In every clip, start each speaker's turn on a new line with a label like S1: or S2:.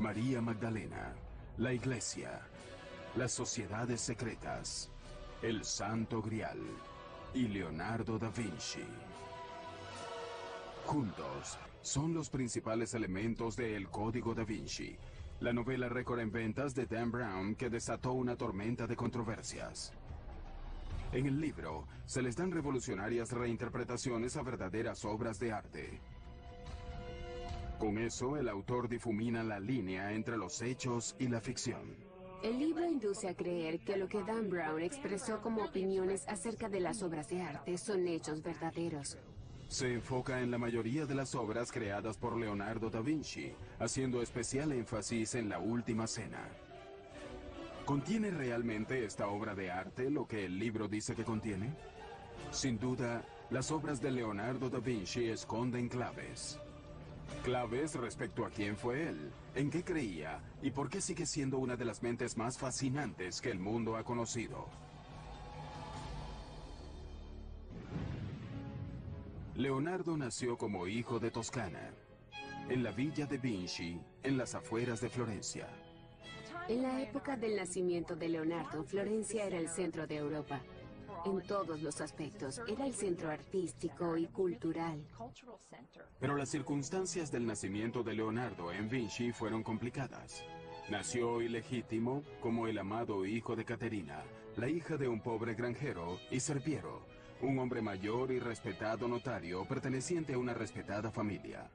S1: María Magdalena, la Iglesia, las sociedades secretas, el Santo Grial y Leonardo da Vinci. Juntos, son los principales elementos de El Código da Vinci, la novela récord en ventas de Dan Brown que desató una tormenta de controversias. En el libro, se les dan revolucionarias reinterpretaciones a verdaderas obras de arte. Con eso, el autor difumina la línea entre los hechos y la ficción.
S2: El libro induce a creer que lo que Dan Brown expresó como opiniones acerca de las obras de arte son hechos verdaderos.
S1: Se enfoca en la mayoría de las obras creadas por Leonardo da Vinci, haciendo especial énfasis en la Última Cena. ¿Contiene realmente esta obra de arte lo que el libro dice que contiene? Sin duda, las obras de Leonardo da Vinci esconden claves. Claves respecto a quién fue él, en qué creía y por qué sigue siendo una de las mentes más fascinantes que el mundo ha conocido. Leonardo nació como hijo de Toscana, en la villa de Vinci, en las afueras de Florencia.
S2: En la época del nacimiento de Leonardo, Florencia era el centro de Europa. En todos los aspectos, era el centro artístico y cultural.
S1: Pero las circunstancias del nacimiento de Leonardo en Vinci fueron complicadas. Nació ilegítimo como el amado hijo de Caterina, la hija de un pobre granjero, y Serpiero, un hombre mayor y respetado notario perteneciente a una respetada familia.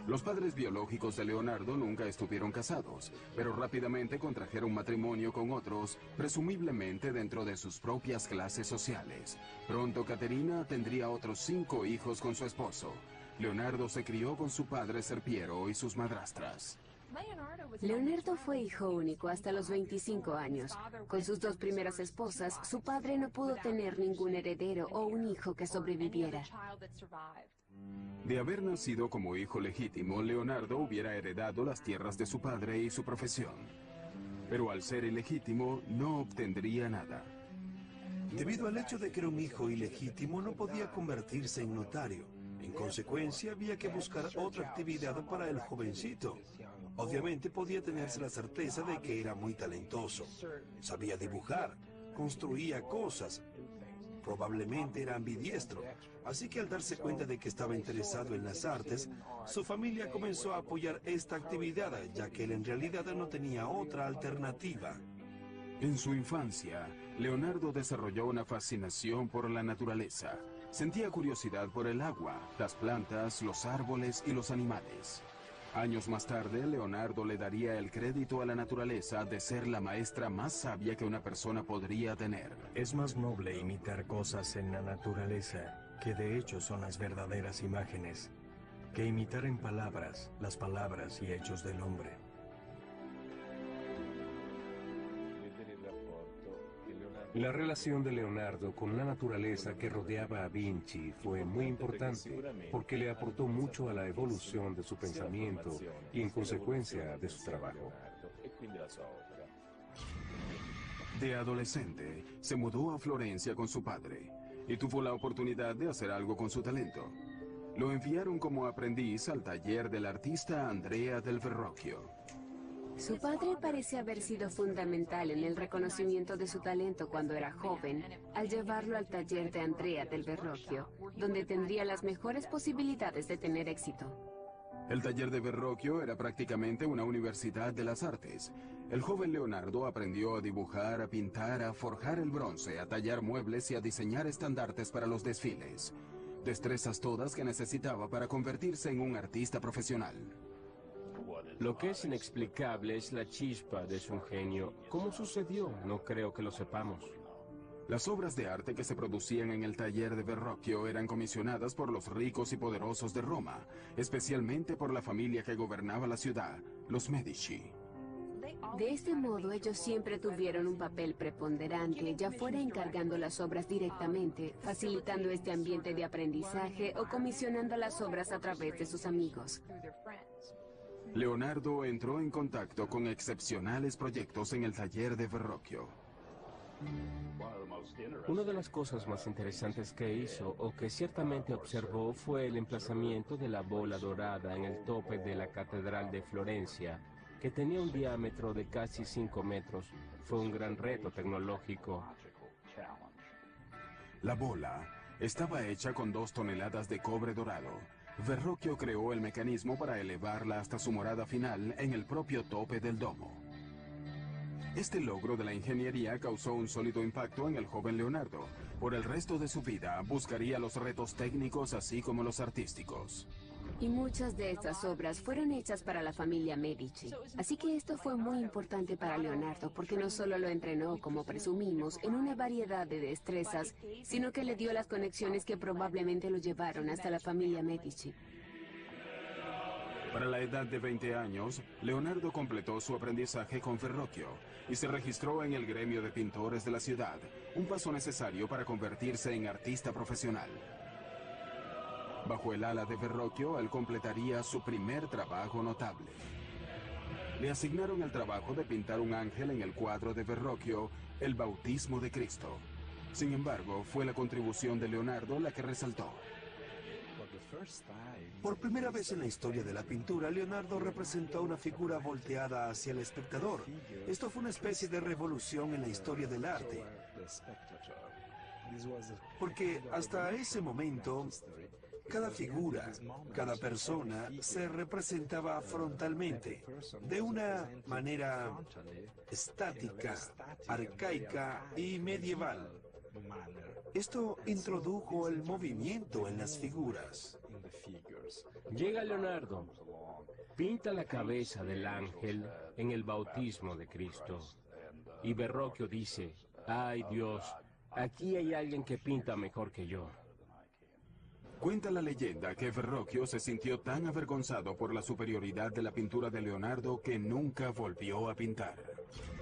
S1: Los padres biológicos de Leonardo nunca estuvieron casados, pero rápidamente contrajeron matrimonio con otros, presumiblemente dentro de sus propias clases sociales. Pronto Caterina tendría otros 5 hijos con su esposo. Leonardo se crió con su padre Serpiero y sus madrastras.
S2: Leonardo fue hijo único hasta los 25 años. Con sus 2 primeras esposas, su padre no pudo tener ningún heredero o un hijo que sobreviviera.
S1: De haber nacido como hijo legítimo, Leonardo hubiera heredado las tierras de su padre y su profesión. Pero al ser ilegítimo, no obtendría nada.
S3: Debido al hecho de que era un hijo ilegítimo, no podía convertirse en notario. En consecuencia, había que buscar otra actividad para el jovencito. Obviamente podía tenerse la certeza de que era muy talentoso. Sabía dibujar, construía cosas. Probablemente era ambidiestro. Así que al darse cuenta de que estaba interesado en las artes, su familia comenzó a apoyar esta actividad, ya que él en realidad no tenía otra alternativa.
S1: En su infancia, Leonardo desarrolló una fascinación por la naturaleza. Sentía curiosidad por el agua, las plantas, los árboles y los animales. Años más tarde, Leonardo le daría el crédito a la naturaleza de ser la maestra más sabia que una persona podría tener.
S4: Es más noble imitar cosas en la naturaleza, que de hecho son las verdaderas imágenes, que imitar en palabras, las palabras y hechos del hombre. La relación de Leonardo con la naturaleza que rodeaba a Vinci fue muy importante porque le aportó mucho a la evolución de su pensamiento y en consecuencia de su trabajo.
S1: De adolescente, se mudó a Florencia con su padre y tuvo la oportunidad de hacer algo con su talento. Lo enviaron como aprendiz al taller del artista Andrea del Verrocchio.
S2: Su padre parece haber sido fundamental en el reconocimiento de su talento cuando era joven, al llevarlo al taller de Andrea del Verrocchio, donde tendría las mejores posibilidades de tener éxito.
S1: El taller de Verrocchio era prácticamente una universidad de las artes. El joven Leonardo aprendió a dibujar, a pintar, a forjar el bronce, a tallar muebles y a diseñar estandartes para los desfiles. Destrezas todas que necesitaba para convertirse en un artista profesional.
S5: Lo que es inexplicable es la chispa de su genio. ¿Cómo sucedió? No creo que lo sepamos.
S1: Las obras de arte que se producían en el taller de Verrocchio eran comisionadas por los ricos y poderosos de Roma, especialmente por la familia que gobernaba la ciudad, los Medici.
S2: De este modo, ellos siempre tuvieron un papel preponderante, ya fuera encargando las obras directamente, facilitando este ambiente de aprendizaje o comisionando las obras a través de sus amigos.
S1: Leonardo entró en contacto con excepcionales proyectos en el taller de Verrocchio.
S5: Una de las cosas más interesantes que hizo, o que ciertamente observó, fue el emplazamiento de la bola dorada en el tope de la Catedral de Florencia, que que tenía un diámetro de casi 5 metros, fue un gran reto tecnológico.
S1: La bola estaba hecha con 2 toneladas de cobre dorado. Verrocchio creó el mecanismo para elevarla hasta su morada final en el propio tope del domo. Este logro de la ingeniería causó un sólido impacto en el joven Leonardo. Por el resto de su vida buscaría los retos técnicos así como los artísticos.
S2: Y muchas de estas obras fueron hechas para la familia Medici. Así que esto fue muy importante para Leonardo porque no solo lo entrenó, como presumimos, en una variedad de destrezas, sino que le dio las conexiones que probablemente lo llevaron hasta la familia Medici.
S1: Para la edad de 20 años, Leonardo completó su aprendizaje con Verrocchio y se registró en el gremio de pintores de la ciudad, un paso necesario para convertirse en artista profesional. Bajo el ala de Verrocchio, él completaría su primer trabajo notable. Le asignaron el trabajo de pintar un ángel en el cuadro de Verrocchio, El Bautismo de Cristo. Sin embargo, fue la contribución de Leonardo la que resaltó.
S3: Por primera vez en la historia de la pintura, Leonardo representó una figura volteada hacia el espectador. Esto fue una especie de revolución en la historia del arte. Porque hasta ese momento, cada figura, cada persona se representaba frontalmente, de una manera estática, arcaica y medieval. Esto introdujo el movimiento en las figuras.
S5: Llega Leonardo, pinta la cabeza del ángel en el bautismo de Cristo. Y Verrocchio dice, ¡ay Dios! Aquí hay alguien que pinta mejor que yo.
S1: Cuenta la leyenda que Verrocchio se sintió tan avergonzado por la superioridad de la pintura de Leonardo que nunca volvió a pintar.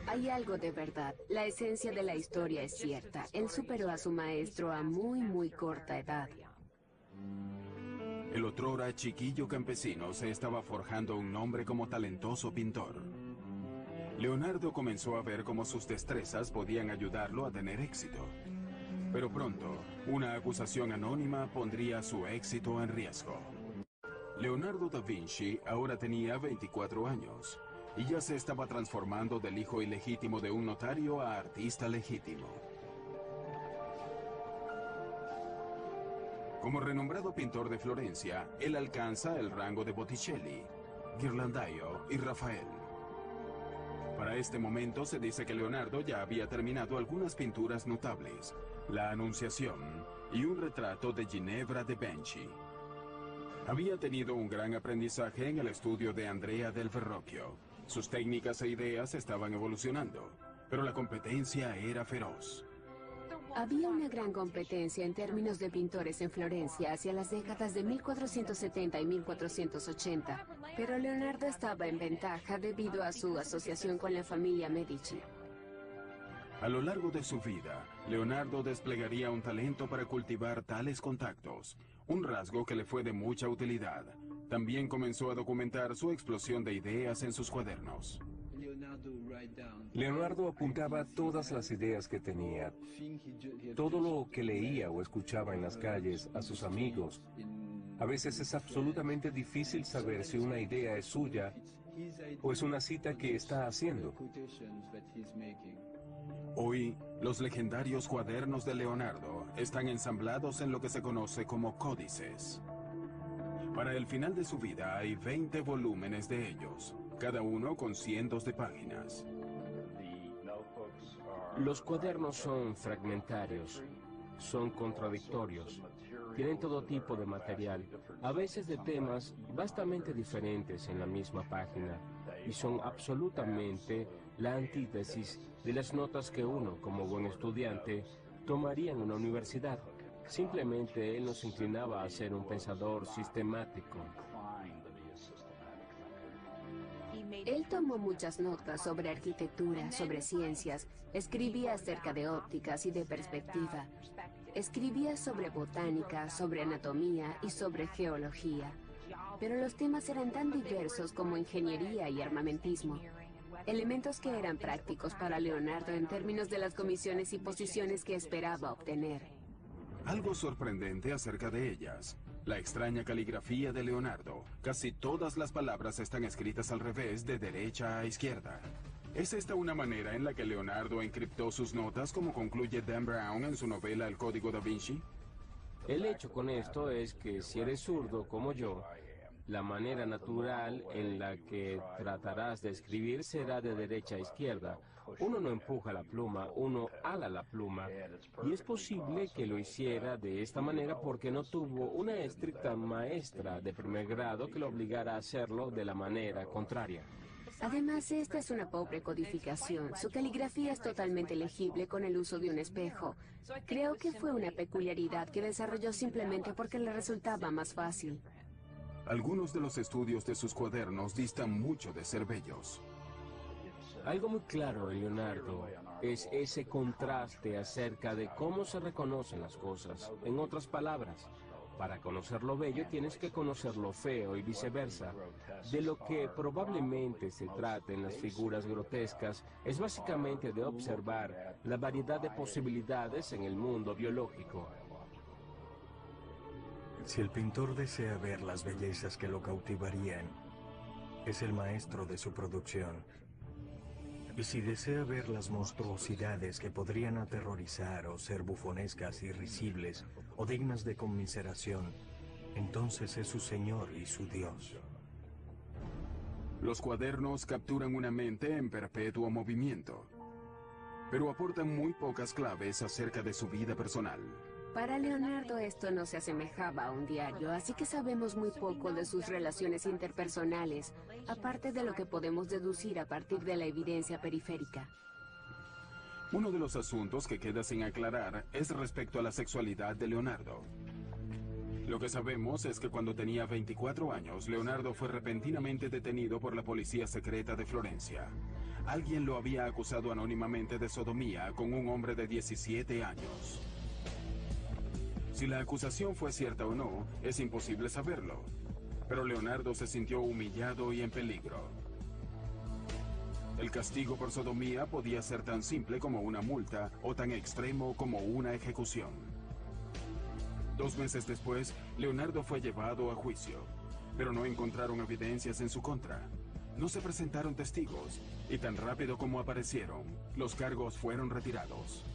S2: Hay algo de verdad. La esencia de la historia es cierta. Él superó a su maestro a muy corta edad.
S1: El otrora chiquillo campesino se estaba forjando un nombre como talentoso pintor. Leonardo comenzó a ver cómo sus destrezas podían ayudarlo a tener éxito. Pero pronto, una acusación anónima pondría su éxito en riesgo. Leonardo da Vinci ahora tenía 24 años y ya se estaba transformando del hijo ilegítimo de un notario a artista legítimo. Como renombrado pintor de Florencia, él alcanza el rango de Botticelli, Ghirlandaio y Rafael. Para este momento se dice que Leonardo ya había terminado algunas pinturas notables, La Anunciación y un retrato de Ginevra de Benci. Había tenido un gran aprendizaje en el estudio de Andrea del Verrocchio. Sus técnicas e ideas estaban evolucionando, pero la competencia era feroz.
S2: Había una gran competencia en términos de pintores en Florencia hacia las décadas de 1470 y 1480, pero Leonardo estaba en ventaja debido a su asociación con la familia Medici.
S1: A lo largo de su vida, Leonardo desplegaría un talento para cultivar tales contactos, un rasgo que le fue de mucha utilidad. También comenzó a documentar su explosión de ideas en sus cuadernos.
S4: Leonardo apuntaba todas las ideas que tenía, todo lo que leía o escuchaba en las calles, a sus amigos. A veces es absolutamente difícil saber si una idea es suya o es una cita que está haciendo.
S1: Hoy, los legendarios cuadernos de Leonardo están ensamblados en lo que se conoce como códices. Para el final de su vida hay 20 volúmenes de ellos, cada uno con cientos de páginas.
S5: Los cuadernos son fragmentarios, son contradictorios, tienen todo tipo de material, a veces de temas vastamente diferentes en la misma página, y son absolutamente la antítesis de las notas que uno, como buen estudiante, tomaría en una universidad. Simplemente él nos inclinaba a ser un pensador sistemático.
S2: Él tomó muchas notas sobre arquitectura, sobre ciencias, escribía acerca de ópticas y de perspectiva, escribía sobre botánica, sobre anatomía y sobre geología. Pero los temas eran tan diversos como ingeniería y armamentismo, elementos que eran prácticos para Leonardo en términos de las comisiones y posiciones que esperaba obtener.
S1: Algo sorprendente acerca de ellas. La extraña caligrafía de Leonardo. Casi todas las palabras están escritas al revés, de derecha a izquierda. ¿Es esta una manera en la que Leonardo encriptó sus notas, como concluye Dan Brown en su novela El Código da Vinci?
S5: El hecho con esto es que si eres zurdo como yo, la manera natural en la que tratarás de escribir será de derecha a izquierda. Uno no empuja la pluma, uno ala la pluma. Y es posible que lo hiciera de esta manera porque no tuvo una estricta maestra de primer grado que lo obligara a hacerlo de la manera contraria.
S2: Además, esta es una pobre codificación. Su caligrafía es totalmente legible con el uso de un espejo. Creo que fue una peculiaridad que desarrolló simplemente porque le resultaba más fácil.
S1: Algunos de los estudios de sus cuadernos distan mucho de ser bellos.
S5: Algo muy claro en Leonardo es ese contraste acerca de cómo se reconocen las cosas. En otras palabras, para conocer lo bello tienes que conocer lo feo y viceversa. De lo que probablemente se trata en las figuras grotescas es básicamente de observar la variedad de posibilidades en el mundo biológico.
S6: Si el pintor desea ver las bellezas que lo cautivarían, es el maestro de su producción. Y si desea ver las monstruosidades que podrían aterrorizar o ser bufonescas y risibles o dignas de conmiseración, entonces es su Señor y su Dios.
S1: Los cuadernos capturan una mente en perpetuo movimiento, pero aportan muy pocas claves acerca de su vida personal.
S2: Para Leonardo esto no se asemejaba a un diario, así que sabemos muy poco de sus relaciones interpersonales, aparte de lo que podemos deducir a partir de la evidencia periférica.
S1: Uno de los asuntos que queda sin aclarar es respecto a la sexualidad de Leonardo. Lo que sabemos es que cuando tenía 24 años, Leonardo fue repentinamente detenido por la policía secreta de Florencia. Alguien lo había acusado anónimamente de sodomía con un hombre de 17 años. Si la acusación fue cierta o no, es imposible saberlo. Pero Leonardo se sintió humillado y en peligro. El castigo por sodomía podía ser tan simple como una multa o tan extremo como una ejecución. 2 meses después, Leonardo fue llevado a juicio, pero no encontraron evidencias en su contra. No se presentaron testigos, y tan rápido como aparecieron, los cargos fueron retirados.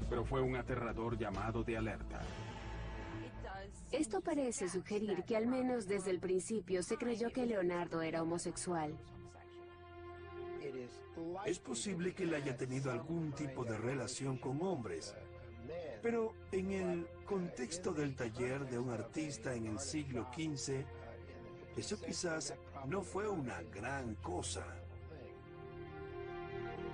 S1: Pero fue un aterrador llamado de alerta.
S2: Esto parece sugerir que al menos desde el principio se creyó que Leonardo era homosexual.
S3: Es posible que él haya tenido algún tipo de relación con hombres, pero en el contexto del taller de un artista en el siglo XV, eso quizás no fue una gran cosa.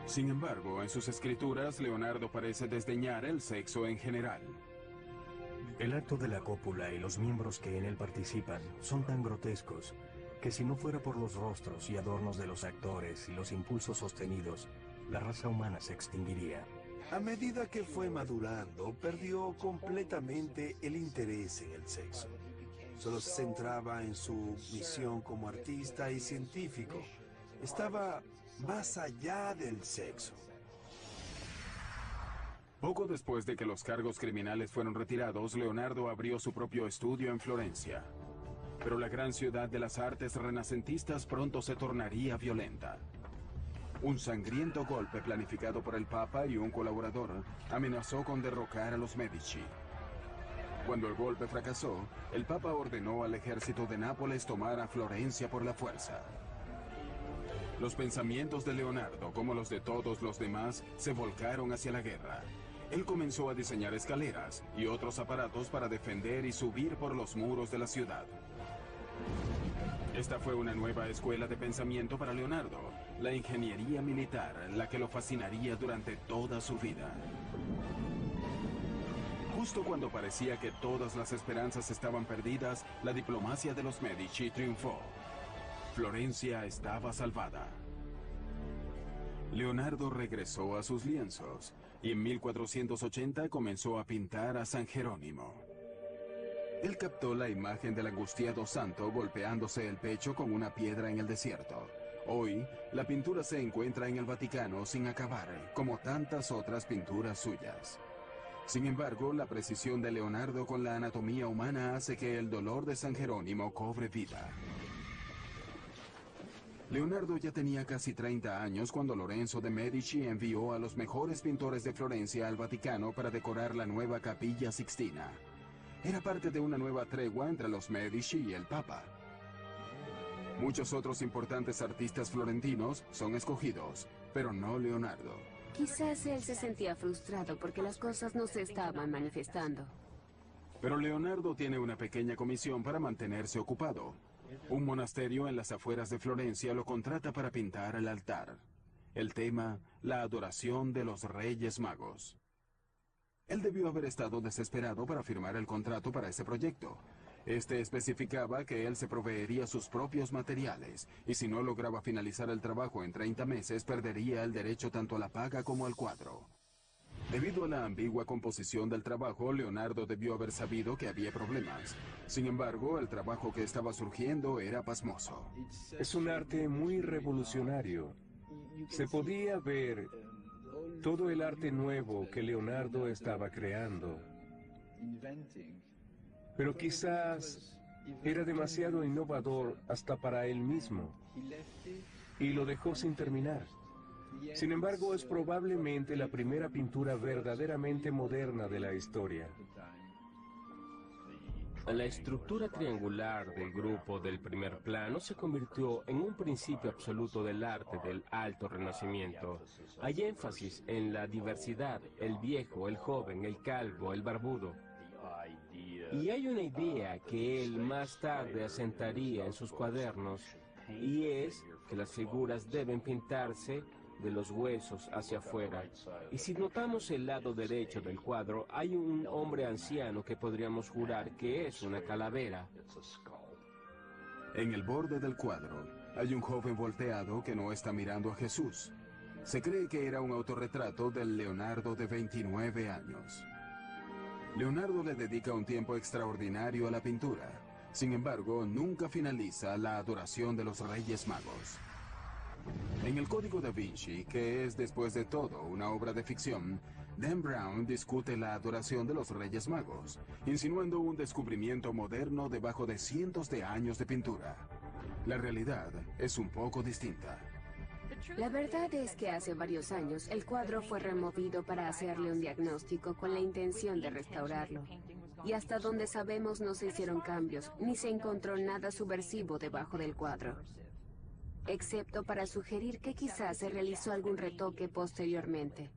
S1: Sin embargo, en sus escrituras, Leonardo parece desdeñar el sexo en general.
S6: El acto de la cópula y los miembros que en él participan son tan grotescos que si no fuera por los rostros y adornos de los actores y los impulsos sostenidos, la raza humana se extinguiría.
S3: A medida que fue madurando, perdió completamente el interés en el sexo. Solo se centraba en su misión como artista y científico. Estaba más allá del sexo.
S1: Poco después de que los cargos criminales fueron retirados, Leonardo abrió su propio estudio en Florencia. Pero la gran ciudad de las artes renacentistas pronto se tornaría violenta. Un sangriento golpe planificado por el Papa y un colaborador amenazó con derrocar a los Medici. Cuando el golpe fracasó, el Papa ordenó al ejército de Nápoles tomar a Florencia por la fuerza. Los pensamientos de Leonardo, como los de todos los demás, se volcaron hacia la guerra. Él comenzó a diseñar escaleras y otros aparatos para defender y subir por los muros de la ciudad. Esta fue una nueva escuela de pensamiento para Leonardo, la ingeniería militar, la que lo fascinaría durante toda su vida. Justo cuando parecía que todas las esperanzas estaban perdidas, la diplomacia de los Medici triunfó. Florencia estaba salvada. Leonardo regresó a sus lienzos y en 1480 comenzó a pintar a San Jerónimo. Él captó la imagen del angustiado santo golpeándose el pecho con una piedra en el desierto. Hoy, la pintura se encuentra en el Vaticano sin acabar, como tantas otras pinturas suyas. Sin embargo, la precisión de Leonardo con la anatomía humana hace que el dolor de San Jerónimo cobre vida. Leonardo ya tenía casi 30 años cuando Lorenzo de Medici envió a los mejores pintores de Florencia al Vaticano para decorar la nueva Capilla Sixtina. Era parte de una nueva tregua entre los Medici y el Papa. Muchos otros importantes artistas florentinos son escogidos, pero no Leonardo.
S2: Quizás él se sentía frustrado porque las cosas no se estaban manifestando.
S1: Pero Leonardo tiene una pequeña comisión para mantenerse ocupado. Un monasterio en las afueras de Florencia lo contrata para pintar el altar. El tema, la adoración de los Reyes Magos. Él debió haber estado desesperado para firmar el contrato para ese proyecto. Este especificaba que él se proveería sus propios materiales, y si no lograba finalizar el trabajo en 30 meses, perdería el derecho tanto a la paga como al cuadro. Debido a la ambigua composición del trabajo, Leonardo debió haber sabido que había problemas. Sin embargo, el trabajo que estaba surgiendo era pasmoso.
S4: Es un arte muy revolucionario. Se podía ver todo el arte nuevo que Leonardo estaba creando. Pero quizás era demasiado innovador hasta para él mismo, y lo dejó sin terminar. Sin embargo, es probablemente la primera pintura verdaderamente moderna de la historia.
S5: La estructura triangular del grupo del primer plano se convirtió en un principio absoluto del arte del Alto Renacimiento. Hay énfasis en la diversidad, el viejo, el joven, el calvo, el barbudo. Y hay una idea que él más tarde asentaría en sus cuadernos, y es que las figuras deben pintarse de los huesos hacia afuera. Y si notamos el lado derecho del cuadro, hay un hombre anciano que podríamos jurar que es una calavera.
S1: En el borde del cuadro, hay un joven volteado que no está mirando a Jesús. Se cree que era un autorretrato del Leonardo de 29 años. Leonardo le dedica un tiempo extraordinario a la pintura. Sin embargo, nunca finaliza la adoración de los Reyes Magos. En el Código da Vinci, que es después de todo una obra de ficción, Dan Brown discute la adoración de los Reyes Magos, insinuando un descubrimiento moderno debajo de cientos de años de pintura. La realidad es un poco distinta.
S2: La verdad es que hace varios años el cuadro fue removido para hacerle un diagnóstico con la intención de restaurarlo. Y hasta donde sabemos no se hicieron cambios, ni se encontró nada subversivo debajo del cuadro, excepto para sugerir que quizás se realizó algún retoque posteriormente.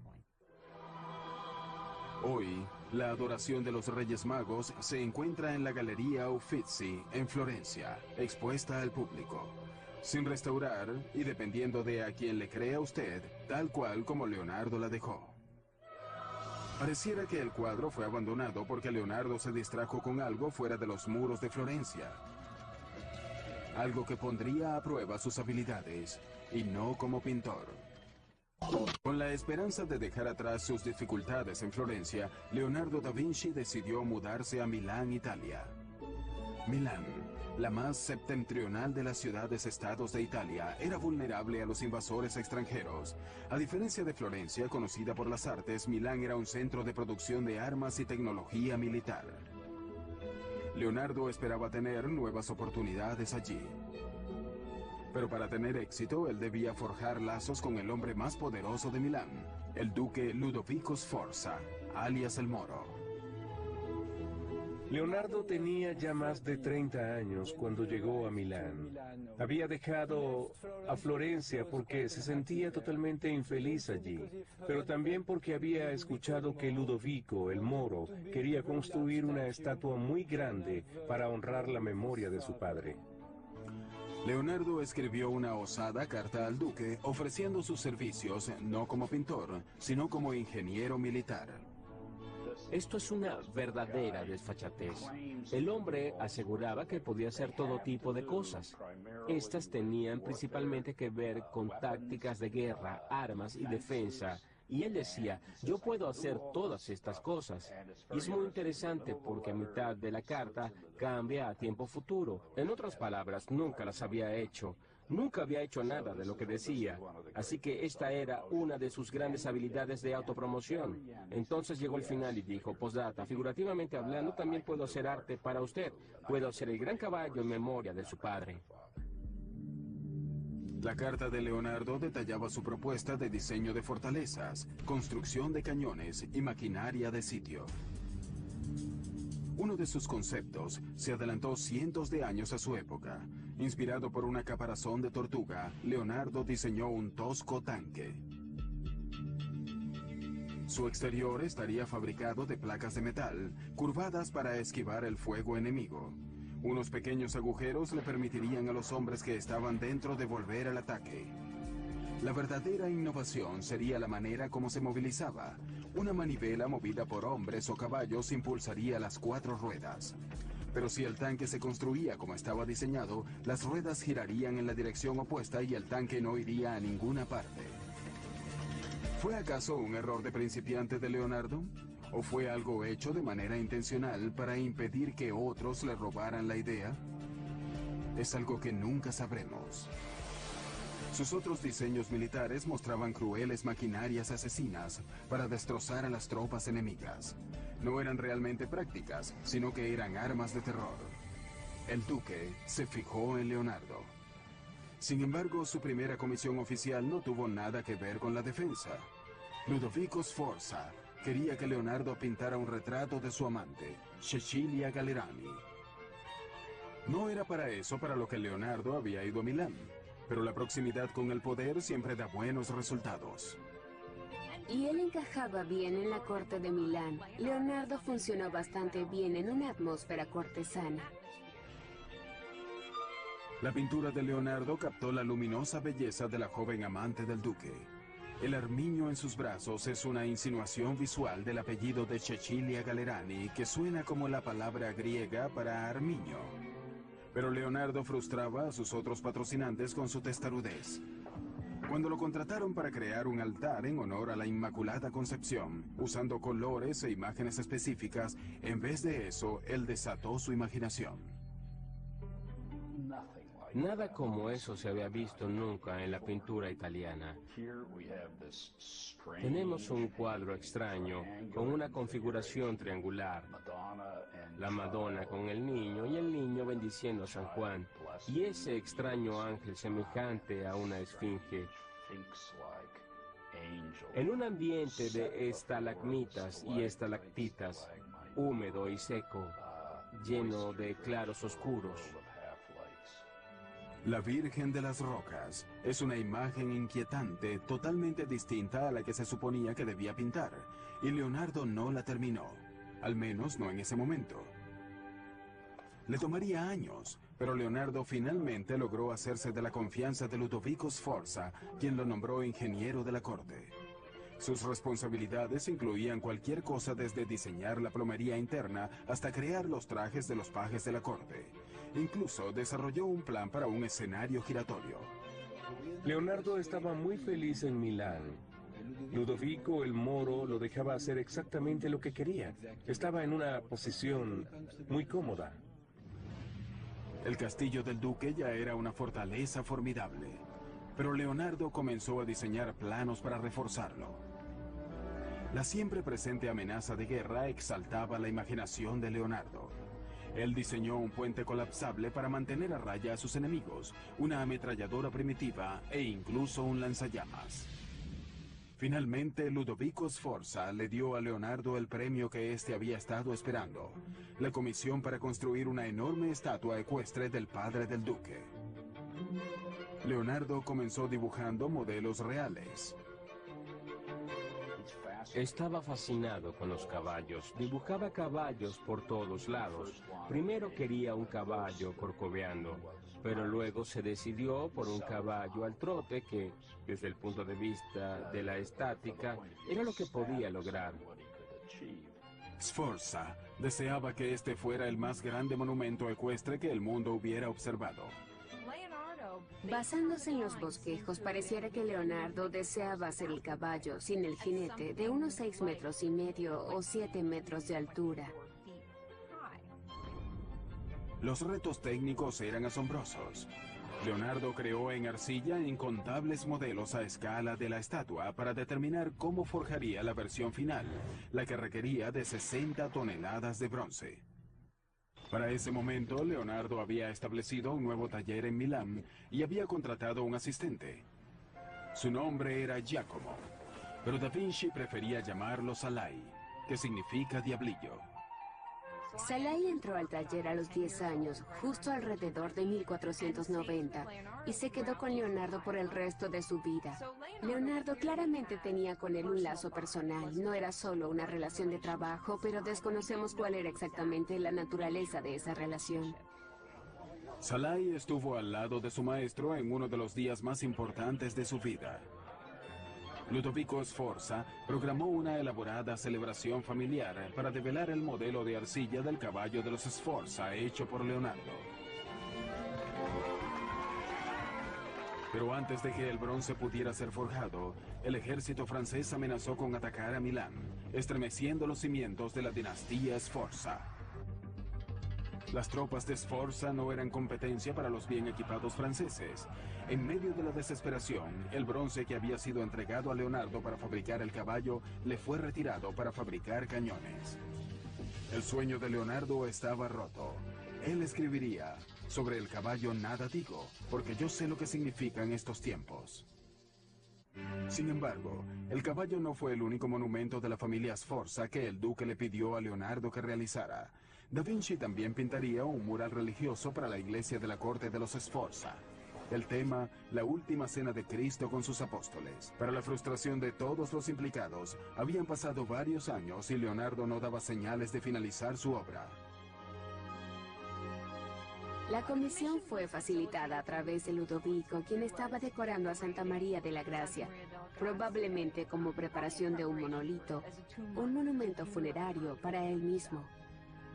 S1: Hoy, la adoración de los Reyes Magos se encuentra en la Galería Uffizi, en Florencia, expuesta al público, sin restaurar y dependiendo de a quien le crea usted, tal cual como Leonardo la dejó. Pareciera que el cuadro fue abandonado porque Leonardo se distrajo con algo fuera de los muros de Florencia. Algo que pondría a prueba sus habilidades, y no como pintor. Con la esperanza de dejar atrás sus dificultades en Florencia, Leonardo da Vinci decidió mudarse a Milán, Italia. Milán, la más septentrional de las ciudades-estados de Italia, era vulnerable a los invasores extranjeros. A diferencia de Florencia, conocida por las artes, Milán era un centro de producción de armas y tecnología militar. Leonardo esperaba tener nuevas oportunidades allí. Pero para tener éxito, él debía forjar lazos con el hombre más poderoso de Milán, el duque Ludovico Sforza, alias el Moro.
S4: Leonardo tenía ya más de 30 años cuando llegó a Milán. Había dejado a Florencia porque se sentía totalmente infeliz allí, pero también porque había escuchado que Ludovico, el Moro, quería construir una estatua muy grande para honrar la memoria de su padre.
S1: Leonardo escribió una osada carta al duque ofreciendo sus servicios no como pintor, sino como ingeniero militar.
S5: Esto es una verdadera desfachatez. El hombre aseguraba que podía hacer todo tipo de cosas. Estas tenían principalmente que ver con tácticas de guerra, armas y defensa. Y él decía, yo puedo hacer todas estas cosas. Y es muy interesante porque a mitad de la carta cambia a tiempo futuro. En otras palabras, nunca las había hecho. Nunca había hecho nada de lo que decía, así que esta era una de sus grandes habilidades de autopromoción. Entonces llegó el final y dijo, postdata, figurativamente hablando, también puedo hacer arte para usted. Puedo hacer el gran caballo en memoria de su padre.
S1: La carta de Leonardo detallaba su propuesta de diseño de fortalezas, construcción de cañones y maquinaria de sitio. Uno de sus conceptos se adelantó cientos de años a su época. Inspirado por una caparazón de tortuga, Leonardo diseñó un tosco tanque. Su exterior estaría fabricado de placas de metal, curvadas para esquivar el fuego enemigo. Unos pequeños agujeros le permitirían a los hombres que estaban dentro devolver el ataque. La verdadera innovación sería la manera como se movilizaba. Una manivela movida por hombres o caballos impulsaría las 4 ruedas. Pero si el tanque se construía como estaba diseñado, las ruedas girarían en la dirección opuesta y el tanque no iría a ninguna parte. ¿Fue acaso un error de principiante de Leonardo? ¿O fue algo hecho de manera intencional para impedir que otros le robaran la idea? Es algo que nunca sabremos. Sus otros diseños militares mostraban crueles maquinarias asesinas para destrozar a las tropas enemigas. No eran realmente prácticas, sino que eran armas de terror. El duque se fijó en Leonardo. Sin embargo, su primera comisión oficial no tuvo nada que ver con la defensa. Ludovico Sforza quería que Leonardo pintara un retrato de su amante, Cecilia Gallerani. No era para eso para lo que Leonardo había ido a Milán, pero la proximidad con el poder siempre da buenos resultados.
S2: Y él encajaba bien en la corte de Milán. Leonardo funcionó bastante bien en una atmósfera cortesana.
S1: La pintura de Leonardo captó la luminosa belleza de la joven amante del duque. El armiño en sus brazos es una insinuación visual del apellido de Cecilia Gallerani que suena como la palabra griega para armiño. Pero Leonardo frustraba a sus otros patrocinantes con su testarudez. Cuando lo contrataron para crear un altar en honor a la Inmaculada Concepción, usando colores e imágenes específicas, en vez de eso, él desató su imaginación.
S5: Nada como eso se había visto nunca en la pintura italiana. Tenemos un cuadro extraño con una configuración triangular. La Madonna con el niño y el niño bendiciendo a San Juan. Y ese extraño ángel semejante a una esfinge. En un ambiente de estalagmitas y estalactitas, húmedo y seco, lleno de claros oscuros.
S1: La Virgen de las Rocas es una imagen inquietante, totalmente distinta a la que se suponía que debía pintar, y Leonardo no la terminó, al menos no en ese momento. Le tomaría años, pero Leonardo finalmente logró hacerse de la confianza de Ludovico Sforza, quien lo nombró ingeniero de la corte. Sus responsabilidades incluían cualquier cosa desde diseñar la plomería interna hasta crear los trajes de los pajes de la corte. Incluso desarrolló un plan para un escenario giratorio.
S4: Leonardo estaba muy feliz en Milán. Ludovico el Moro lo dejaba hacer exactamente lo que quería. Estaba en una posición muy cómoda.
S1: El castillo del duque ya era una fortaleza formidable, pero Leonardo comenzó a diseñar planos para reforzarlo. La siempre presente amenaza de guerra exaltaba la imaginación de Leonardo. Él diseñó un puente colapsable para mantener a raya a sus enemigos, una ametralladora primitiva e incluso un lanzallamas. Finalmente, Ludovico Sforza le dio a Leonardo el premio que éste había estado esperando, la comisión para construir una enorme estatua ecuestre del padre del duque. Leonardo comenzó dibujando modelos reales.
S5: Estaba fascinado con los caballos. Dibujaba caballos por todos lados. Primero quería un caballo corcoveando, pero luego se decidió por un caballo al trote que, desde el punto de vista de la estática, era lo que podía lograr.
S1: Sforza deseaba que este fuera el más grande monumento ecuestre que el mundo hubiera observado.
S2: Basándose en los bosquejos, pareciera que Leonardo deseaba ser el caballo, sin el jinete, de unos 6,5 metros o 7 metros de altura.
S1: Los retos técnicos eran asombrosos. Leonardo creó en arcilla incontables modelos a escala de la estatua para determinar cómo forjaría la versión final, la que requería de 60 toneladas de bronce. Para ese momento, Leonardo había establecido un nuevo taller en Milán y había contratado un asistente. Su nombre era Giacomo, pero Da Vinci prefería llamarlo Salai, que significa diablillo.
S2: Salai entró al taller a los 10 años, justo alrededor de 1490, y se quedó con Leonardo por el resto de su vida. Leonardo claramente tenía con él un lazo personal, no era solo una relación de trabajo, pero desconocemos cuál era exactamente la naturaleza de esa relación.
S1: Salai estuvo al lado de su maestro en uno de los días más importantes de su vida. Ludovico Sforza programó una elaborada celebración familiar para develar el modelo de arcilla del caballo de los Sforza hecho por Leonardo. Pero antes de que el bronce pudiera ser forjado, el ejército francés amenazó con atacar a Milán, estremeciendo los cimientos de la dinastía Sforza. Las tropas de Sforza no eran competencia para los bien equipados franceses. En medio de la desesperación, el bronce que había sido entregado a Leonardo para fabricar el caballo le fue retirado para fabricar cañones. El sueño de Leonardo estaba roto. Él escribiría: sobre el caballo nada digo, porque yo sé lo que significan estos tiempos. Sin embargo, el caballo no fue el único monumento de la familia Sforza que el duque le pidió a Leonardo que realizara. Da Vinci también pintaría un mural religioso para la iglesia de la corte de los Sforza. El tema, la última cena de Cristo con sus apóstoles. Para la frustración de todos los implicados, habían pasado varios años y Leonardo no daba señales de finalizar su obra.
S2: La comisión fue facilitada a través de Ludovico, quien estaba decorando a Santa María de la Gracia, probablemente como preparación de un monolito, un monumento funerario para él mismo.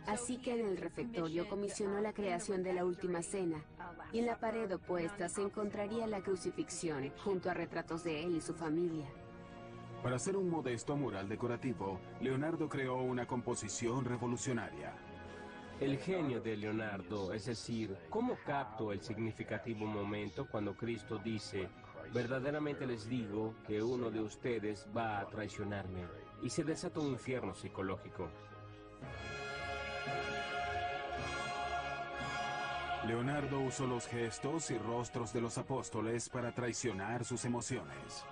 S2: Así que en el refectorio comisionó la creación de la Última Cena, y en la pared opuesta se encontraría la crucifixión, junto a retratos de él y su familia.
S1: Para hacer un modesto mural decorativo, Leonardo creó una composición revolucionaria.
S5: El genio de Leonardo, es decir, cómo capto el significativo momento cuando Cristo dice: verdaderamente les digo que uno de ustedes va a traicionarme, y se desata un infierno psicológico.
S1: Leonardo usó los gestos y rostros de los apóstoles para traicionar sus emociones.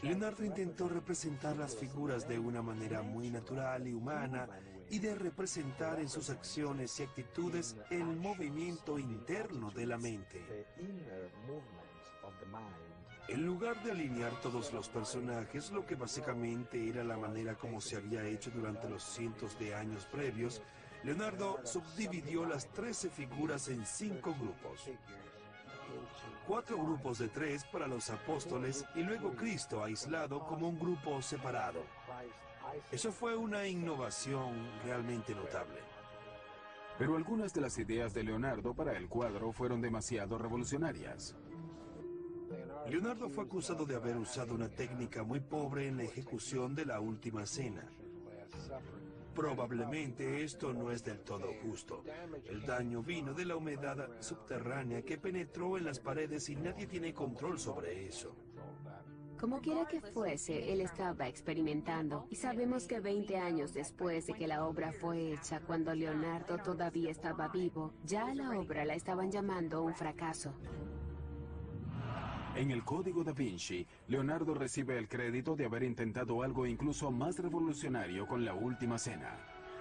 S3: Leonardo intentó representar las figuras de una manera muy natural y humana, y de representar en sus acciones y actitudes el movimiento interno de la mente. En lugar de alinear todos los personajes, lo que básicamente era la manera como se había hecho durante los cientos de años previos, Leonardo subdividió las 13 figuras en 5 grupos. 4 grupos de 3 para los apóstoles y luego Cristo aislado como un grupo separado. Eso fue una innovación realmente notable.
S1: Pero algunas de las ideas de Leonardo para el cuadro fueron demasiado revolucionarias.
S3: Leonardo fue acusado de haber usado una técnica muy pobre en la ejecución de la Última Cena. Probablemente esto no es del todo justo. El daño vino de la humedad subterránea que penetró en las paredes y nadie tiene control sobre eso.
S2: Como quiera que fuese, él estaba experimentando, y sabemos que 20 años después de que la obra fue hecha, cuando Leonardo todavía estaba vivo, ya a la obra la estaban llamando un fracaso.
S1: En el Código Da Vinci, Leonardo recibe el crédito de haber intentado algo incluso más revolucionario con la Última Cena.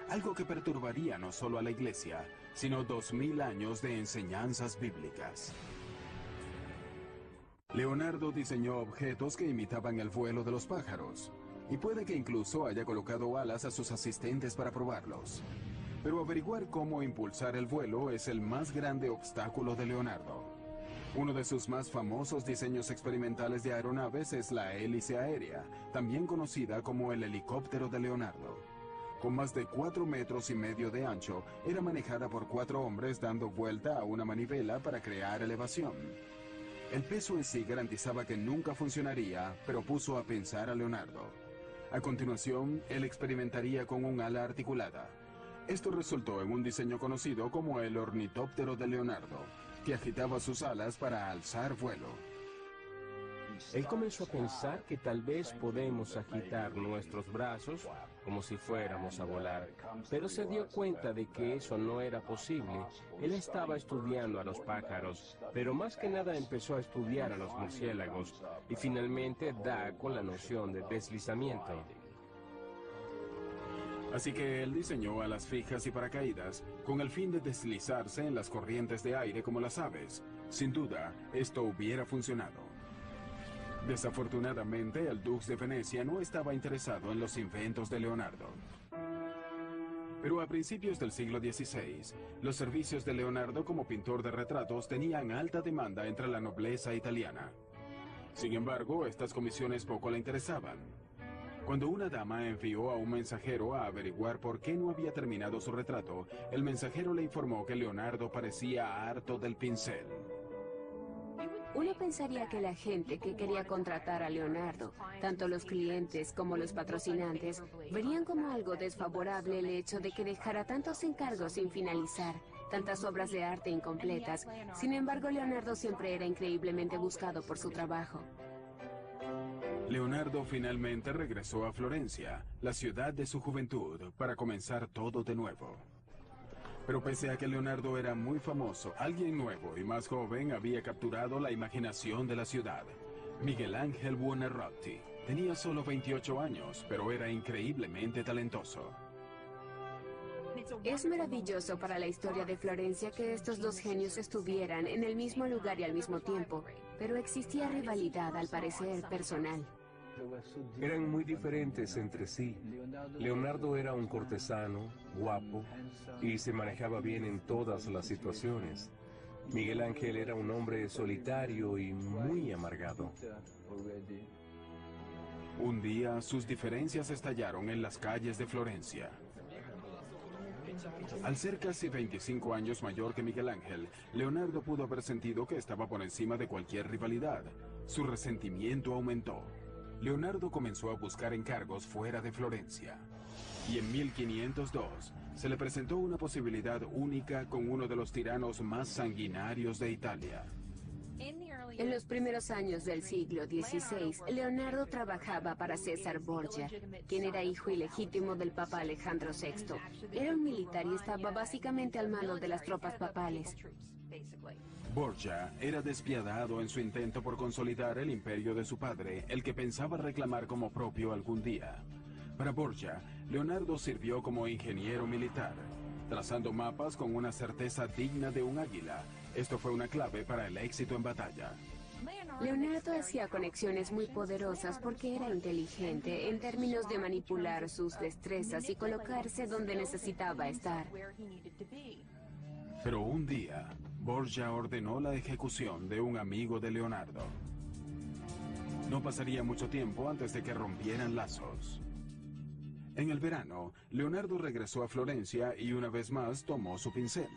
S1: Algo que perturbaría no solo a la Iglesia, sino 2000 años de enseñanzas bíblicas. Leonardo diseñó objetos que imitaban el vuelo de los pájaros, y puede que incluso haya colocado alas a sus asistentes para probarlos. Pero averiguar cómo impulsar el vuelo es el más grande obstáculo de Leonardo. Uno de sus más famosos diseños experimentales de aeronaves es la hélice aérea, también conocida como el helicóptero de Leonardo. Con más de 4,5 metros de ancho, era manejada por 4 hombres dando vuelta a una manivela para crear elevación. El peso en sí garantizaba que nunca funcionaría, pero puso a pensar a Leonardo. A continuación, él experimentaría con un ala articulada. Esto resultó en un diseño conocido como el ornitóptero de Leonardo, que agitaba sus alas para alzar vuelo.
S5: Él comenzó a pensar que tal vez podemos agitar nuestros brazos como si fuéramos a volar, pero se dio cuenta de que eso no era posible. Él estaba estudiando a los pájaros, pero más que nada empezó a estudiar a los murciélagos y finalmente da con la noción de deslizamiento.
S1: Así que él diseñó alas fijas y paracaídas con el fin de deslizarse en las corrientes de aire como las aves. Sin duda, esto hubiera funcionado. Desafortunadamente, el Dux de Venecia no estaba interesado en los inventos de Leonardo. Pero a principios del siglo XVI, los servicios de Leonardo como pintor de retratos tenían alta demanda entre la nobleza italiana. Sin embargo, estas comisiones poco le interesaban. Cuando una dama envió a un mensajero a averiguar por qué no había terminado su retrato, el mensajero le informó que Leonardo parecía harto del pincel.
S2: Uno pensaría que la gente que quería contratar a Leonardo, tanto los clientes como los patrocinantes, verían como algo desfavorable el hecho de que dejara tantos encargos sin finalizar, tantas obras de arte incompletas. Sin embargo, Leonardo siempre era increíblemente buscado por su trabajo.
S1: Leonardo finalmente regresó a Florencia, la ciudad de su juventud, para comenzar todo de nuevo. Pero pese a que Leonardo era muy famoso, alguien nuevo y más joven había capturado la imaginación de la ciudad. Miguel Ángel Buonarroti. Tenía solo 28 años, pero era increíblemente talentoso.
S2: Es maravilloso para la historia de Florencia que estos dos genios estuvieran en el mismo lugar y al mismo tiempo, pero existía rivalidad, al parecer, personal.
S4: Eran muy diferentes entre sí. Leonardo era un cortesano, guapo, y se manejaba bien en todas las situaciones. Miguel Ángel era un hombre solitario y muy amargado.
S1: Un día, sus diferencias estallaron en las calles de Florencia. Al ser casi 25 años mayor que Miguel Ángel, Leonardo pudo haber sentido que estaba por encima de cualquier rivalidad. Su resentimiento aumentó. Leonardo comenzó a buscar encargos fuera de Florencia. Y en 1502 se le presentó una posibilidad única con uno de los tiranos más sanguinarios de Italia.
S2: En los primeros años del siglo XVI, Leonardo trabajaba para César Borgia, quien era hijo ilegítimo del Papa Alejandro VI. Era un militar y estaba básicamente al mando de las tropas papales.
S1: Borgia era despiadado en su intento por consolidar el imperio de su padre, el que pensaba reclamar como propio algún día. Para Borgia, Leonardo sirvió como ingeniero militar, trazando mapas con una certeza digna de un águila. Esto fue una clave para el éxito en batalla.
S2: Leonardo hacía conexiones muy poderosas porque era inteligente en términos de manipular sus destrezas y colocarse donde necesitaba estar.
S1: Pero un día, Borgia ordenó la ejecución de un amigo de Leonardo. No pasaría mucho tiempo antes de que rompieran lazos. En el verano, Leonardo regresó a Florencia y una vez más tomó su pincel.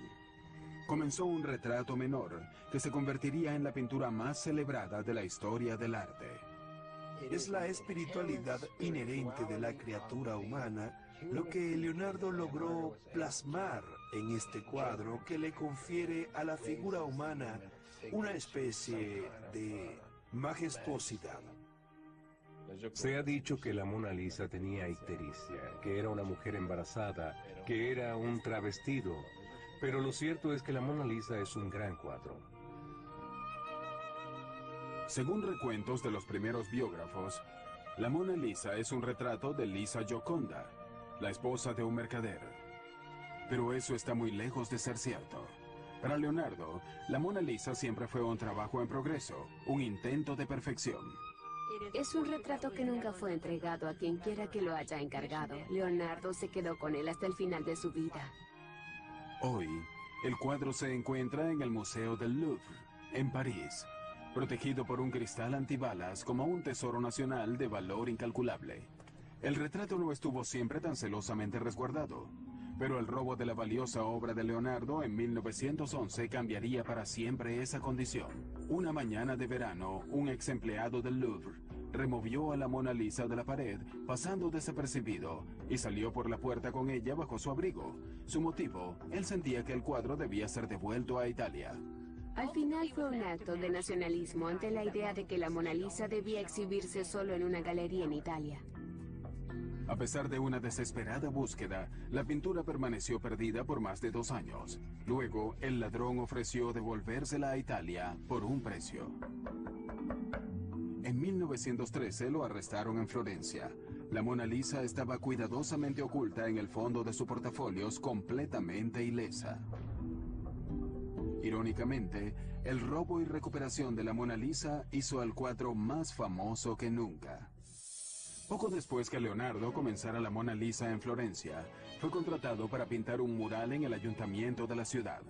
S1: Comenzó un retrato menor que se convertiría en la pintura más celebrada de la historia del arte.
S3: Es la espiritualidad inherente de la criatura humana lo que Leonardo logró plasmar en este cuadro que le confiere a la figura humana una especie de majestuosidad.
S4: Se ha dicho que la Mona Lisa tenía ictericia, que era una mujer embarazada, que era un travestido, pero lo cierto es que la Mona Lisa es un gran cuadro.
S1: Según recuentos de los primeros biógrafos, la Mona Lisa es un retrato de Lisa Gioconda, la esposa de un mercader. Pero eso está muy lejos de ser cierto. Para Leonardo, la Mona Lisa siempre fue un trabajo en progreso, un intento de perfección.
S2: Es un retrato que nunca fue entregado a quien quiera que lo haya encargado. Leonardo se quedó con él hasta el final de su vida.
S1: Hoy, el cuadro se encuentra en el Museo del Louvre, en París, protegido por un cristal antibalas como un tesoro nacional de valor incalculable. El retrato no estuvo siempre tan celosamente resguardado, pero el robo de la valiosa obra de Leonardo en 1911 cambiaría para siempre esa condición. Una mañana de verano, un ex empleado del Louvre removió a la Mona Lisa de la pared, pasando desapercibido, y salió por la puerta con ella bajo su abrigo. Su motivo, él sentía que el cuadro debía ser devuelto a Italia.
S2: Al final fue un acto de nacionalismo ante la idea de que la Mona Lisa debía exhibirse solo en una galería en Italia.
S1: A pesar de una desesperada búsqueda, la pintura permaneció perdida por más de 2 años. Luego, el ladrón ofreció devolvérsela a Italia por un precio. En 1913 lo arrestaron en Florencia. La Mona Lisa estaba cuidadosamente oculta en el fondo de su portafolios, completamente ilesa. Irónicamente, el robo y recuperación de la Mona Lisa hizo al cuadro más famoso que nunca. Poco después que Leonardo comenzara la Mona Lisa en Florencia, fue contratado para pintar un mural en el ayuntamiento de la ciudad.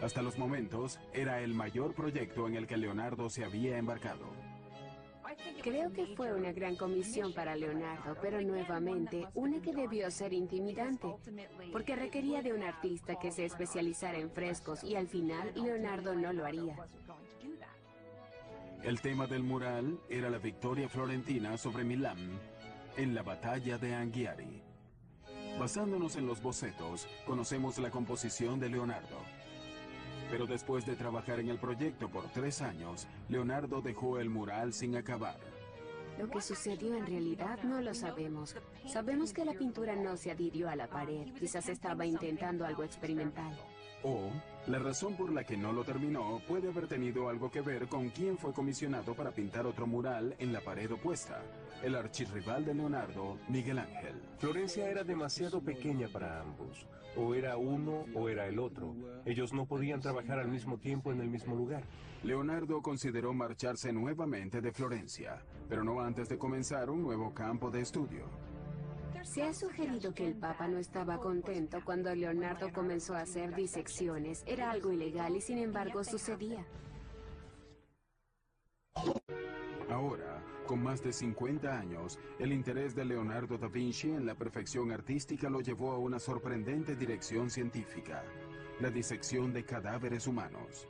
S1: Hasta los momentos, era el mayor proyecto en el que Leonardo se había embarcado.
S2: Creo que fue una gran comisión para Leonardo, pero nuevamente, una que debió ser intimidante, porque requería de un artista que se especializara en frescos y al final Leonardo no lo haría.
S1: El tema del mural era la victoria florentina sobre Milán en la batalla de Anghiari. Basándonos en los bocetos, conocemos la composición de Leonardo. Pero después de trabajar en el proyecto por 3 años, Leonardo dejó el mural sin acabar.
S2: Lo que sucedió en realidad no lo sabemos. Sabemos que la pintura no se adhirió a la pared, quizás estaba intentando algo experimental.
S1: O, la razón por la que no lo terminó puede haber tenido algo que ver con quién fue comisionado para pintar otro mural en la pared opuesta, el archirrival de Leonardo, Miguel Ángel.
S4: Florencia era demasiado pequeña para ambos. O era uno o era el otro. Ellos no podían trabajar al mismo tiempo en el mismo lugar.
S1: Leonardo consideró marcharse nuevamente de Florencia, pero no antes de comenzar un nuevo campo de estudio.
S2: Se ha sugerido que el Papa no estaba contento cuando Leonardo comenzó a hacer disecciones. Era algo ilegal y sin embargo sucedía.
S1: Ahora, con más de 50 años, el interés de Leonardo da Vinci en la perfección artística lo llevó a una sorprendente dirección científica: la disección de cadáveres humanos.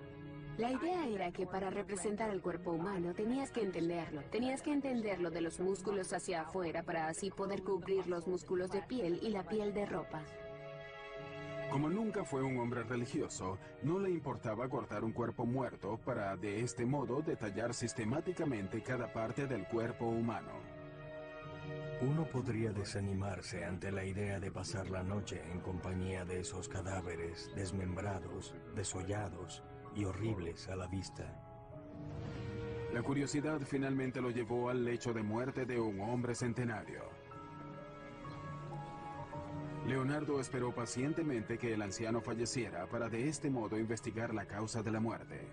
S2: La idea era que para representar el cuerpo humano tenías que entenderlo de los músculos hacia afuera para así poder cubrir los músculos de piel y la piel de ropa.
S1: Como nunca fue un hombre religioso, no le importaba cortar un cuerpo muerto para, de este modo, detallar sistemáticamente cada parte del cuerpo humano.
S6: Uno podría desanimarse ante la idea de pasar la noche en compañía de esos cadáveres desmembrados, desollados y horribles a la vista.
S1: La curiosidad finalmente lo llevó al lecho de muerte de un hombre centenario. Leonardo esperó pacientemente que el anciano falleciera para de este modo investigar la causa de la muerte.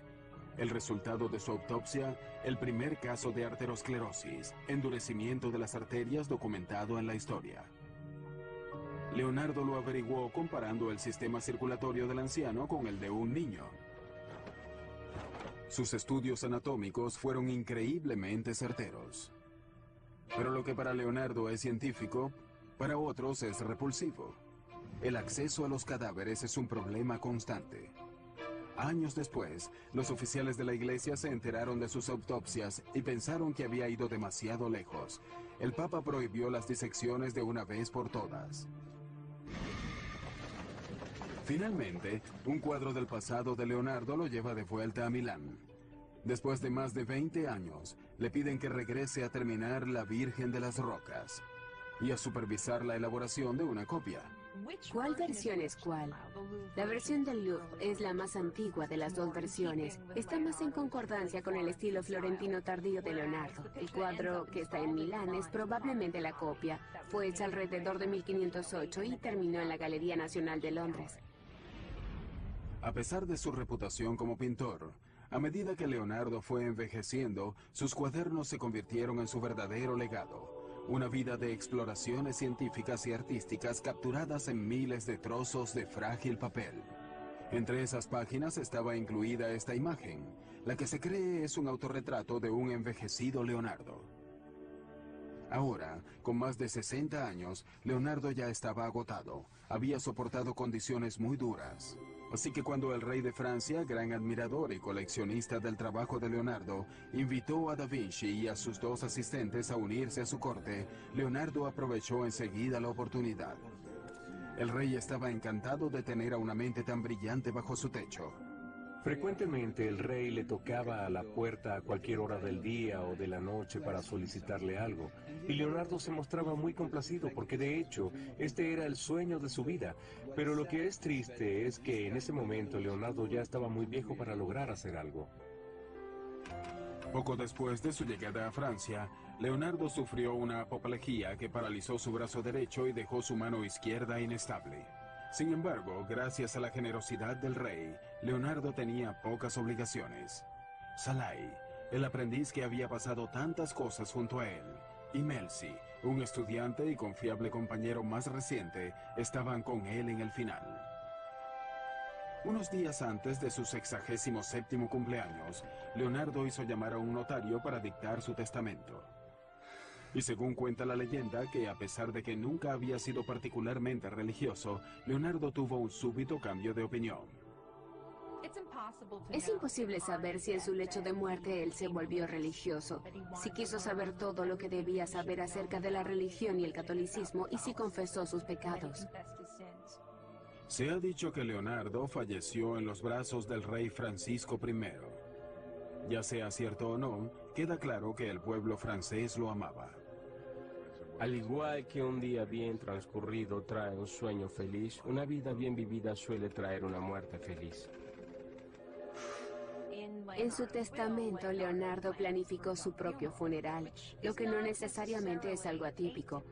S1: El resultado de su autopsia, el primer caso de arteriosclerosis, endurecimiento de las arterias documentado en la historia. Leonardo lo averiguó comparando el sistema circulatorio del anciano con el de un niño. Sus estudios anatómicos fueron increíblemente certeros. Pero lo que para Leonardo es científico, para otros es repulsivo. El acceso a los cadáveres es un problema constante. Años después, los oficiales de la iglesia se enteraron de sus autopsias y pensaron que había ido demasiado lejos. El Papa prohibió las disecciones de una vez por todas. Finalmente, un cuadro del pasado de Leonardo lo lleva de vuelta a Milán. Después de más de 20 años, le piden que regrese a terminar La Virgen de las Rocas y a supervisar la elaboración de una copia.
S2: ¿Cuál versión es cuál? La versión del Louvre es la más antigua de las dos versiones. Está más en concordancia con el estilo florentino tardío de Leonardo. El cuadro que está en Milán es probablemente la copia. Fue hecha alrededor de 1508 y terminó en la Galería Nacional de Londres.
S1: A pesar de su reputación como pintor, a medida que Leonardo fue envejeciendo, sus cuadernos se convirtieron en su verdadero legado. Una vida de exploraciones científicas y artísticas capturadas en miles de trozos de frágil papel. Entre esas páginas estaba incluida esta imagen, la que se cree es un autorretrato de un envejecido Leonardo. Ahora, con más de 60 años, Leonardo ya estaba agotado. Había soportado condiciones muy duras. Así que cuando el rey de Francia, gran admirador y coleccionista del trabajo de Leonardo, invitó a Da Vinci y a sus dos asistentes a unirse a su corte, Leonardo aprovechó enseguida la oportunidad. El rey estaba encantado de tener a una mente tan brillante bajo su techo.
S4: Frecuentemente el rey le tocaba a la puerta a cualquier hora del día o de la noche para solicitarle algo, y Leonardo se mostraba muy complacido porque de hecho este era el sueño de su vida. Pero lo que es triste es que en ese momento Leonardo ya estaba muy viejo para lograr hacer algo.
S1: Poco después de su llegada a Francia, Leonardo sufrió una apoplejía que paralizó su brazo derecho y dejó su mano izquierda inestable. Sin embargo, gracias a la generosidad del rey, Leonardo tenía pocas obligaciones. Salai, el aprendiz que había pasado tantas cosas junto a él, y Melzi, un estudiante y confiable compañero más reciente, estaban con él en el final. Unos días antes de su 67º cumpleaños, Leonardo hizo llamar a un notario para dictar su testamento. Y según cuenta la leyenda, que a pesar de que nunca había sido particularmente religioso, Leonardo tuvo un súbito cambio de opinión.
S2: Es imposible saber si en su lecho de muerte él se volvió religioso, si quiso saber todo lo que debía saber acerca de la religión y el catolicismo y si confesó sus pecados.
S1: Se ha dicho que Leonardo falleció en los brazos del rey Francisco I. Ya sea cierto o no, queda claro que el pueblo francés lo amaba.
S5: Al igual que un día bien transcurrido trae un sueño feliz, una vida bien vivida suele traer una muerte feliz.
S2: En su testamento, Leonardo planificó su propio funeral, lo que no necesariamente es algo atípico.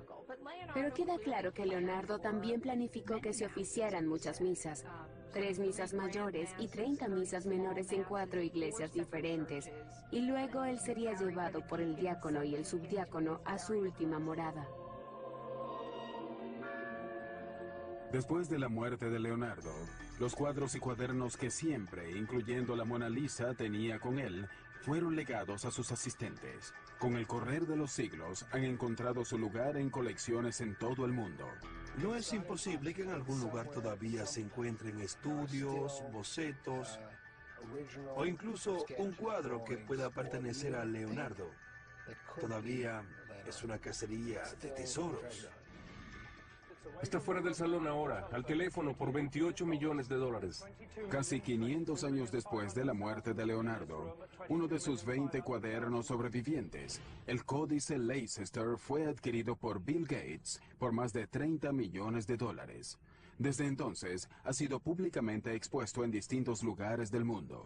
S2: Pero queda claro que Leonardo también planificó que se oficiaran muchas misas, 3 misas mayores y 30 misas menores en 4 iglesias diferentes, y luego él sería llevado por el diácono y el subdiácono a su última morada.
S1: Después de la muerte de Leonardo, los cuadros y cuadernos que siempre, incluyendo la Mona Lisa, tenía con él, fueron legados a sus asistentes. Con el correr de los siglos, han encontrado su lugar en colecciones en todo el mundo.
S3: No es imposible que en algún lugar todavía se encuentren estudios, bocetos o incluso un cuadro que pueda pertenecer a Leonardo. Todavía es una cacería de tesoros.
S4: Está fuera del salón ahora, al teléfono por $28 millones.
S1: Casi 500 años después de la muerte de Leonardo, uno de sus 20 cuadernos sobrevivientes, el Códice Leicester, fue adquirido por Bill Gates por más de $30 millones. Desde entonces, ha sido públicamente expuesto en distintos lugares del mundo.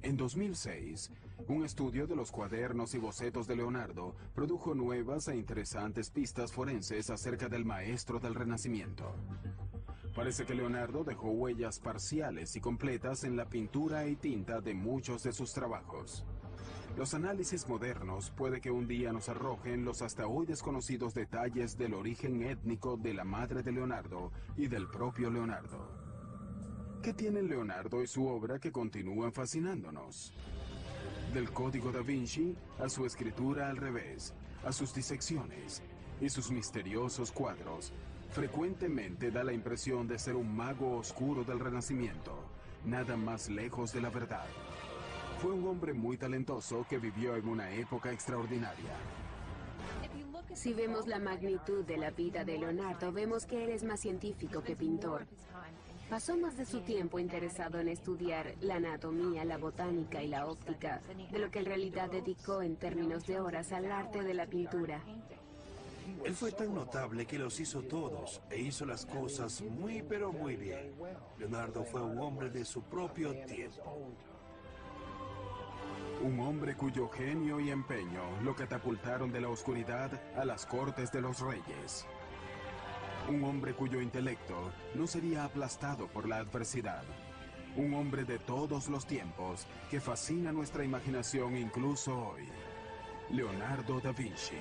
S1: En 2006, un estudio de los cuadernos y bocetos de Leonardo produjo nuevas e interesantes pistas forenses acerca del maestro del Renacimiento. Parece que Leonardo dejó huellas parciales y completas en la pintura y tinta de muchos de sus trabajos. Los análisis modernos puede que un día nos arrojen los hasta hoy desconocidos detalles del origen étnico de la madre de Leonardo y del propio Leonardo. ¿Qué tienen Leonardo y su obra que continúan fascinándonos? Del Código da Vinci a su escritura al revés, a sus disecciones y sus misteriosos cuadros, frecuentemente da la impresión de ser un mago oscuro del Renacimiento, nada más lejos de la verdad. Fue un hombre muy talentoso que vivió en una época extraordinaria.
S2: Si vemos la magnitud de la vida de Leonardo, vemos que él es más científico que pintor. Pasó más de su tiempo interesado en estudiar la anatomía, la botánica y la óptica, de lo que en realidad dedicó en términos de horas al arte de la pintura.
S3: Él fue tan notable que los hizo todos e hizo las cosas muy pero muy bien. Leonardo fue un hombre de su propio tiempo.
S1: Un hombre cuyo genio y empeño lo catapultaron de la oscuridad a las cortes de los reyes. Un hombre cuyo intelecto no sería aplastado por la adversidad. Un hombre de todos los tiempos que fascina nuestra imaginación incluso hoy. Leonardo da Vinci.